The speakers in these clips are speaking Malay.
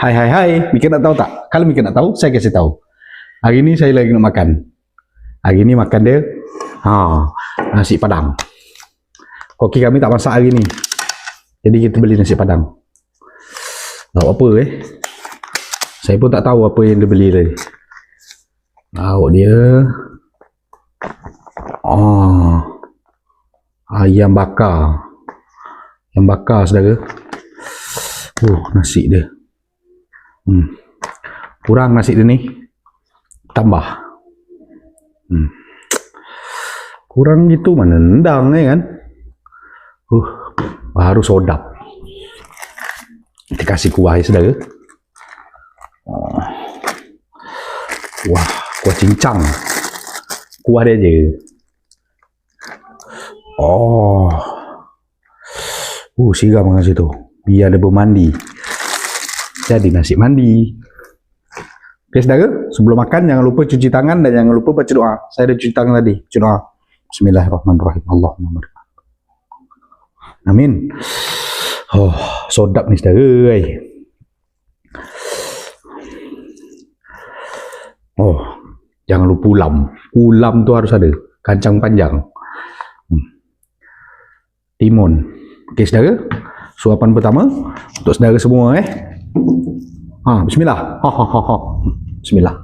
Hai hai hai, Mika nak tahu tak? Kalau Mika nak tahu, saya kasih tahu. Hari ini saya lagi nak makan. Hari ini makan dia nasi padang. Koki kami tak masak hari ni. Jadi kita beli nasi padang. Lauk apa Saya pun tak tahu apa yang dia beli tadi. Lauk dia ayam bakar. Ayam bakar saudara. Nasi dia. Kurang nasi dia ni. Tambah. Kurang gitu mana nendang kan. Baru sedap. Kita kasih kuah ya saudara. Wah, kuah cincang. Kuah dia je. Siram dengan situ. Biar dia bermandi. Jadi nasi mandi. Oke saudara, sebelum makan jangan lupa cuci tangan dan jangan lupa baca doa. Saya dah cuci tangan tadi. Baca doa. Bismillahirrahmanirrahim. Allahumma barik. Amin. Sedap ni saudara. Jangan lupa ulam. Ulam tu harus ada. Kacang panjang. Timun. Okey saudara. Suapan pertama untuk saudara semua bismillah. Bismillah.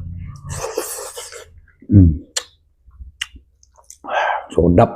Sedap.